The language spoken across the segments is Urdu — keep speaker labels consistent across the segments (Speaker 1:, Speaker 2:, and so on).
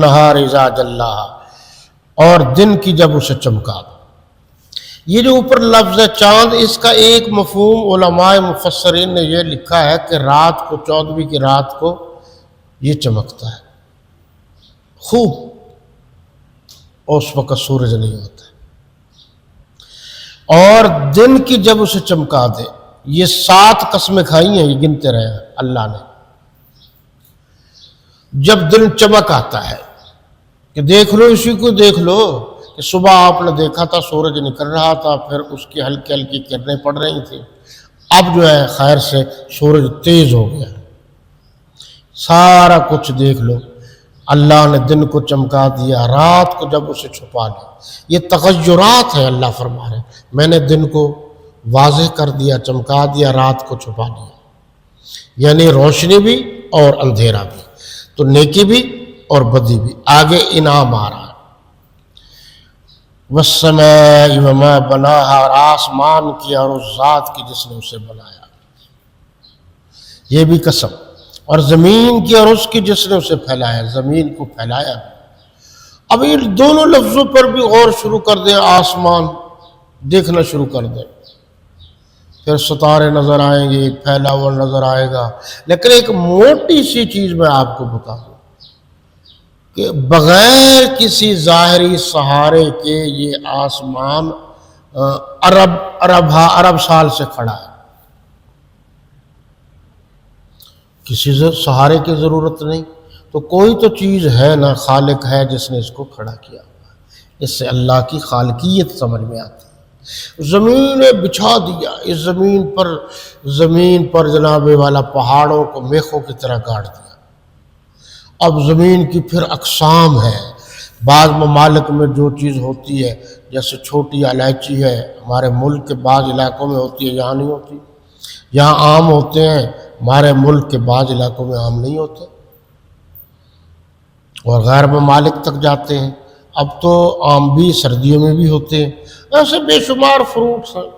Speaker 1: والنہار اذا جلاہا، اور دن کی جب اسے چمکا دو۔ یہ جو اوپر لفظ ہے چاند، اس کا ایک مفہوم علماء مفسرین نے یہ لکھا ہے کہ رات کو، 14ویں کی رات کو یہ چمکتا ہے خوب، اور اس وقت سورج نہیں ہوتا، اور دن کی جب اسے چمکا دے۔ یہ 7 قسمیں کھائی ہیں، یہ گنتے رہے ہیں اللہ نے۔ جب دن چمک آتا ہے کہ دیکھ لو، اسی کو دیکھ لو کہ صبح آپ نے دیکھا تھا سورج نکل رہا تھا، پھر اس کی ہلکی ہلکی کرنیں پڑ رہی تھیں، اب جو ہے خیر سے سورج تیز ہو گیا۔ سارا کچھ دیکھ لو، اللہ نے دن کو چمکا دیا، رات کو جب اسے چھپا لیا۔ یہ تغیرات ہیں، اللہ فرما رہے ہیں میں نے دن کو واضح کر دیا، چمکا دیا، رات کو چھپا دیا، یعنی روشنی بھی اور اندھیرا بھی، تو نیکی بھی اور بدی بھی۔ آگے انعام آ رہا ہے، والسماء وما بناها، اور آسمان کی اور اس ذات کی جس نے اسے بنایا، یہ بھی قسم، اور زمین کی اور اس کی جس نے اسے پھیلایا، زمین کو پھیلایا۔ اب ان دونوں لفظوں پر بھی غور شروع کر دیں، آسمان دیکھنا شروع کر دیں، پھر ستارے نظر آئیں گے، پھیلا ہوا نظر آئے گا۔ لیکن ایک موٹی سی چیز میں آپ کو بتا دوں کہ بغیر کسی ظاہری سہارے کے یہ آسمان ارب سال سے کھڑا ہے، کسی سہارے کی ضرورت نہیں، تو کوئی تو چیز ہے نا، خالق ہے جس نے اس کو کھڑا کیا ہوا ہے۔ اس سے اللہ کی خالقیت سمجھ میں آتی ہے۔ زمین نے بچھا دیا، اس زمین پر جناب والا پہاڑوں کو میخوں کی طرح گاڑ دیا۔ اب زمین کی پھر اقسام ہے، بعض ممالک میں جو چیز ہوتی ہے، جیسے چھوٹی الائچی ہے، ہمارے ملک کے بعض علاقوں میں ہوتی ہے، یہاں نہیں ہوتی۔ یہاں آم ہوتے ہیں، ہمارے ملک کے بعض علاقوں میں آم نہیں ہوتے، اور غیر ممالک تک جاتے ہیں۔ اب تو آم بھی سردیوں میں بھی ہوتے ہیں، ایسے بے شمار فروٹس ہیں۔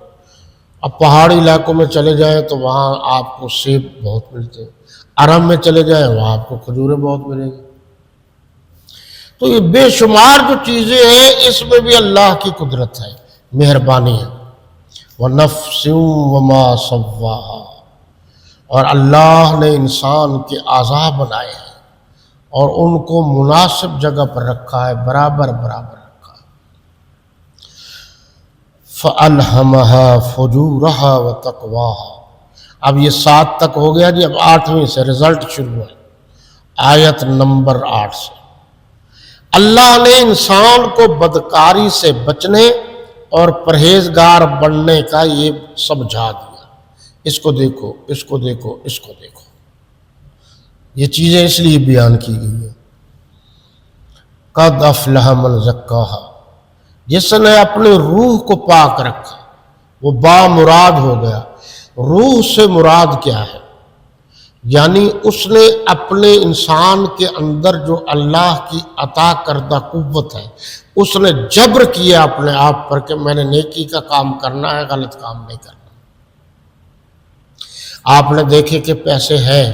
Speaker 1: اب پہاڑی علاقوں میں چلے جائیں تو وہاں آپ کو سیب بہت ملتے ہیں، عرب میں چلے جائیں وہاں آپ کو کھجوریں بہت ملیں گی۔ تو یہ بے شمار جو چیزیں ہیں، اس میں بھی اللہ کی قدرت ہے، مہربانی ہے۔ وَنَفْسٍ وَمَا سَوَّاهَا، اور اللہ نے انسان کے اعضاء بنائے ہیں اور ان کو مناسب جگہ پر رکھا ہے، برابر رکھا ہے۔ فَأَلْهَمَهَا فُجُورَهَا وَتَقْوَاهَا، اب یہ 7 تک ہو گیا جی، اب 8ویں سے رزلٹ شروع ہے، آیت نمبر 8 سے۔ اللہ نے انسان کو بدکاری سے بچنے اور پرہیزگار بننے کا یہ سمجھا دیا۔ اس کو دیکھو، اس کو دیکھو، اس کو دیکھو، یہ چیزیں اس لیے بیان کی گئی ہیں۔ قد افلح من زکاہا، جس نے اپنی روح کو پاک رکھا وہ بامراد ہو گیا۔ روح سے مراد کیا ہے؟ یعنی اس نے اپنے انسان کے اندر جو اللہ کی عطا کردہ قوت ہے، اس نے جبر کیا اپنے آپ پر کہ میں نے نیکی کا کام کرنا ہے، غلط کام نہیں کرنا۔ آپ نے دیکھے کہ پیسے ہیں،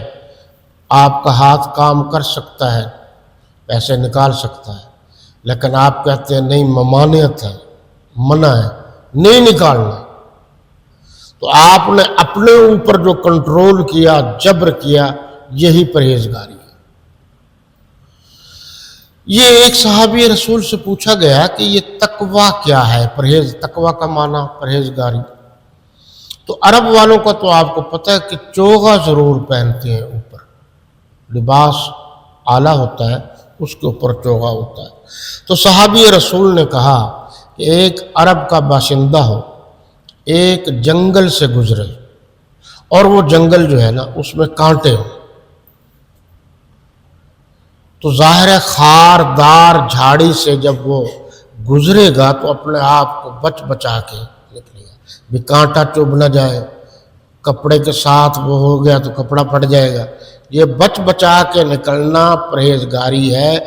Speaker 1: آپ کا ہاتھ کام کر سکتا ہے، پیسے نکال سکتا ہے، لیکن آپ کہتے ہیں نہیں، ممانعت ہے، منع ہے، نہیں نکالنا۔ تو آپ نے اپنے اوپر جو کنٹرول کیا، جبر کیا، یہی پرہیزگاری ہے۔ یہ ایک صحابی رسول سے پوچھا گیا کہ یہ تقویٰ کیا ہے؟ تقویٰ کا معنی پرہیزگاری۔ تو عرب والوں کا تو آپ کو پتہ ہے کہ چوغا ضرور پہنتے ہیں، اوپر لباس اعلیٰ ہوتا ہے، اس کے اوپر چوغا ہوتا ہے۔ تو صحابی رسول نے کہا کہ ایک عرب کا باشندہ ہو، ایک جنگل سے گزرے، اور وہ جنگل جو ہے نا اس میں کانٹے ہوں، تو ظاہر ہے خاردار جھاڑی سے جب وہ گزرے گا تو اپنے آپ کو بچا کے نکلے گا، بھی کانٹا چبھ نہ جائے، کپڑے کے ساتھ وہ ہو گیا تو کپڑا پھٹ جائے گا۔ یہ بچا کے نکلنا پرہیزگاری ہے۔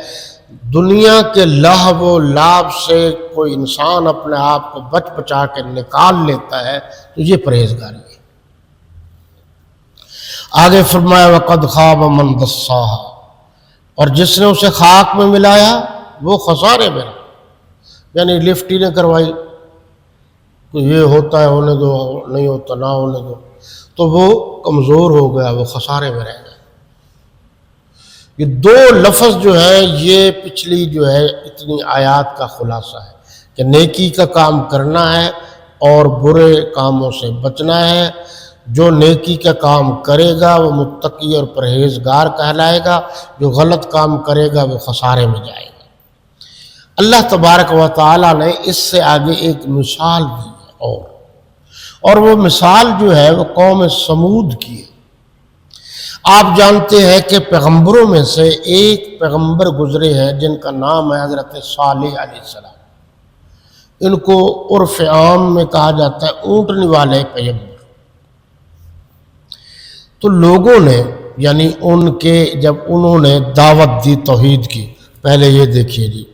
Speaker 1: دنیا کے لہو و لعب سے کوئی انسان اپنے آپ کو بچا کے نکال لیتا ہے تو یہ پرہیزگاری ہے۔ آگے فرمایا وَقَدْ خَابَ مَنْ دَسَّاهَا، اور جس نے اسے خاک میں ملایا وہ خسارے میں رہا، یعنی لفٹ ہی نے کروائی کہ یہ ہوتا ہے ہونے دو، نہیں ہوتا نہ ہونے دو، تو وہ کمزور ہو گیا، وہ خسارے میں رہ گیا۔ یہ دو لفظ جو ہے یہ پچھلی جو ہے اتنی آیات کا خلاصہ ہے کہ نیکی کا کام کرنا ہے اور برے کاموں سے بچنا ہے۔ جو نیکی کا کام کرے گا وہ متقی اور پرہیزگار کہلائے گا، جو غلط کام کرے گا وہ خسارے میں جائے گا۔ اللہ تبارک و تعالیٰ نے اس سے آگے ایک مثال دی ہے، اور وہ مثال جو ہے وہ قوم سمود کی ہے۔ آپ جانتے ہیں کہ پیغمبروں میں سے ایک پیغمبر گزرے ہیں جن کا نام ہے حضرت صالح علیہ السلام۔ ان کو عرف عام میں کہا جاتا ہے اونٹنی والے پیغمبر۔ تو لوگوں نے یعنی ان کے جب انہوں نے دعوت دی توحید کی، پہلے یہ دیکھیے جی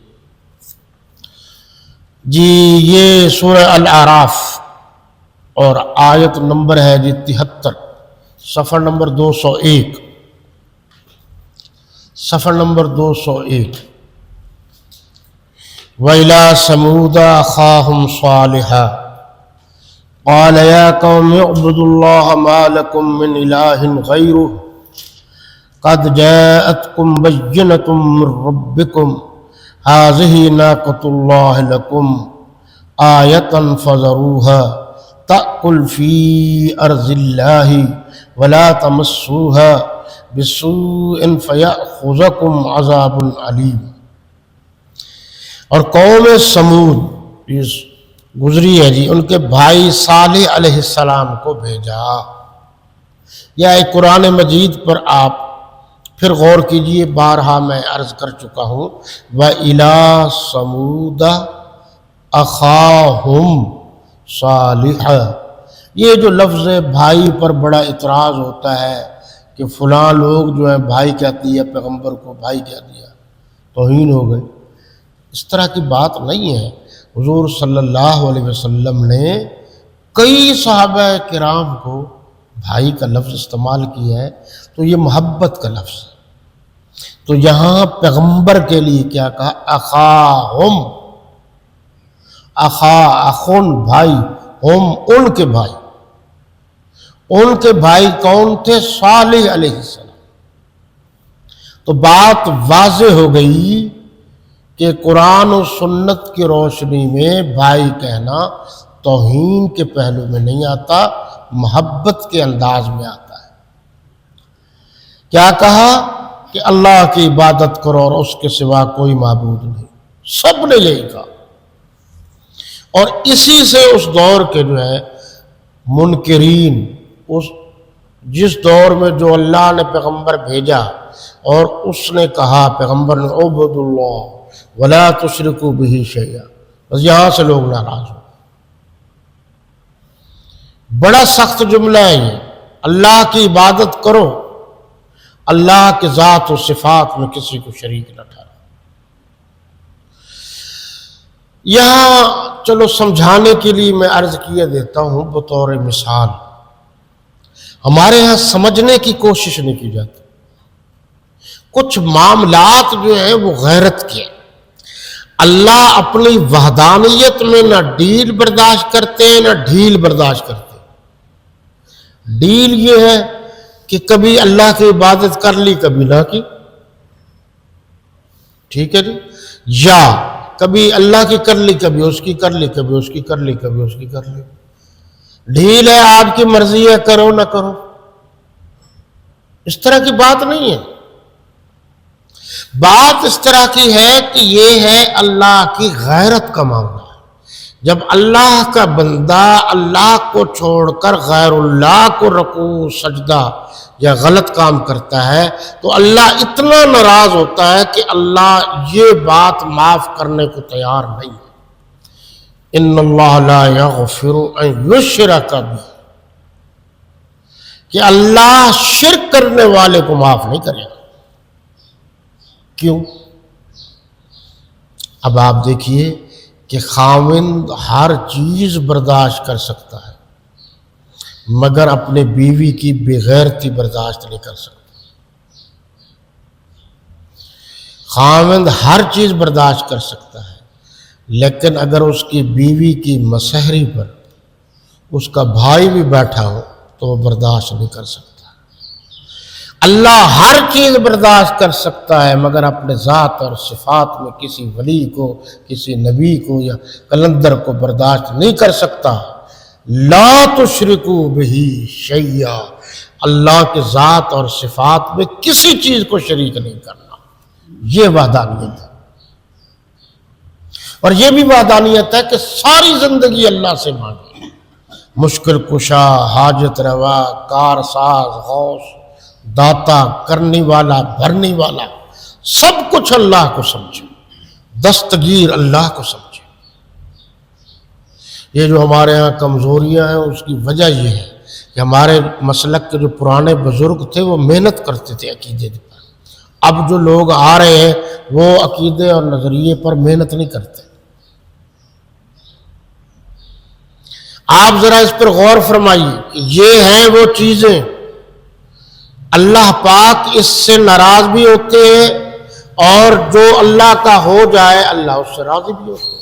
Speaker 1: یہ سورہ الاعراف اور آیت نمبر ہے جی 73، صفحہ نمبر 201، صفحہ نمبر 201۔ وَإِلَىٰ ثَمُودَ أَخَاهُمْ صَالِحًا قال يا قوم اعبدوا الله ما لكم من إله غيره قد جاءتكم بينة من ربكم هذه ناقة الله لكم آية فذروها تأكل في أرض الله ولا تمسوها بسوء فيأخذكم عذاب عليم۔ اور قوم سمود گزری ہے جی، ان کے بھائی صالح علیہ السلام کو بھیجا۔ یا ایک قرآن مجید پر آپ پھر غور کیجئے، بارہا میں عرض کر چکا ہوں وَإِلَىٰ ثَمُودَ أَخَاهُمْ صَالِحًا۔ یہ جو لفظ بھائی پر بڑا اعتراض ہوتا ہے کہ فلاں لوگ جو ہیں بھائی کہتی ہے، پیغمبر کو بھائی کہہ دیا، توہین ہو گئی، اس طرح کی بات نہیں ہے۔ حضور صلی اللہ علیہ وسلم نے کئی صحابہ کرام کو بھائی کا لفظ استعمال کیا ہے، تو یہ محبت کا لفظ ہے۔ تو یہاں پیغمبر کے لیے کیا کہا؟ اخاہم، اخون بھائی، ہم ان کے بھائی۔ ان کے بھائی کون تھے؟ صالح علیہ السلام۔ تو بات واضح ہو گئی کہ قرآن و سنت کی روشنی میں بھائی کہنا توہین کے پہلو میں نہیں آتا، محبت کے انداز میں آتا ہے۔ کیا کہا کہ اللہ کی عبادت کرو اور اس کے سوا کوئی معبود نہیں، سب نے یہی کہا۔ اور اسی سے اس دور کے جو ہے منکرین، جس دور میں جو اللہ نے پیغمبر بھیجا اور اس نے کہا پیغمبر نے اعبدوا اللہ وَلَا تُشْرِكُوا بِهِ شَيْئًا، بس یہاں سے لوگ ناراض ہو۔ بڑا سخت جملہ ہے یہ، اللہ کی عبادت کرو، اللہ کے ذات و صفات میں کسی کو شریک نہ ٹھہراؤ۔ یہاں چلو سمجھانے کے لیے میں عرض کیے دیتا ہوں بطور مثال۔ ہمارے ہاں سمجھنے کی کوشش نہیں کی جاتی۔ کچھ معاملات جو ہیں وہ غیرت کے، اللہ اپنی وحدانیت میں نہ ڈیل برداشت کرتے ہیں نہ ڈھیل برداشت کرتے ہیں۔ ڈیل یہ ہے کہ کبھی اللہ کی عبادت کر لی کبھی نہ کی، ٹھیک ہے جی، یا کبھی اللہ کی کر لی کبھی اس کی کر لی، کبھی اس کی کر لی کبھی اس کی کر لی۔ ڈھیل ہے آپ کی مرضی ہے، کرو نہ کرو، اس طرح کی بات نہیں ہے۔ بات اس طرح کی ہے کہ یہ ہے اللہ کی غیرت کا معاملہ ہے۔ جب اللہ کا بندہ اللہ کو چھوڑ کر غیر اللہ کو رکوع سجدہ یا غلط کام کرتا ہے تو اللہ اتنا ناراض ہوتا ہے کہ اللہ یہ بات معاف کرنے کو تیار نہیں ہے۔ ان اللہ لا یغفر ان یشرک بہ، کہ اللہ شرک کرنے والے کو معاف نہیں کرے گا۔ کیوں؟ اب آپ دیکھیے کہ خاوند ہر چیز برداشت کر سکتا ہے مگر اپنے بیوی کی بے غیرتی برداشت نہیں کر سکتا۔ خاوند ہر چیز برداشت کر سکتا ہے، لیکن اگر اس کی بیوی کی مسحری پر اس کا بھائی بھی بیٹھا ہو تو وہ برداشت نہیں کر سکتا۔ اللہ ہر چیز برداشت کر سکتا ہے، مگر اپنے ذات اور صفات میں کسی ولی کو، کسی نبی کو یا کلندر کو برداشت نہیں کر سکتا۔ لا تشرکوا بہ شیئا، اللہ کے ذات اور صفات میں کسی چیز کو شریک نہیں کرنا، یہ وحدانیت ہے۔ اور یہ بھی وحدانیت ہے کہ ساری زندگی اللہ سے مانگی، مشکل کشا، حاجت روا، کار ساز، غوث، داتا، کرنے والا، بھرنے والا، سب کچھ اللہ کو سمجھے، دستگیر اللہ کو سمجھے۔ یہ جو ہمارے ہاں کمزوریاں ہیں اس کی وجہ یہ ہے کہ ہمارے مسلک کے جو پرانے بزرگ تھے وہ محنت کرتے تھے عقیدے پر، اب جو لوگ آ رہے ہیں وہ عقیدے اور نظریے پر محنت نہیں کرتے۔ آپ ذرا اس پر غور فرمائیے کہ یہ ہیں وہ چیزیں، اللہ پاک اس سے ناراض بھی ہوتے ہیں، اور جو اللہ کا ہو جائے اللہ اس سے راضی بھی ہوتے ہیں۔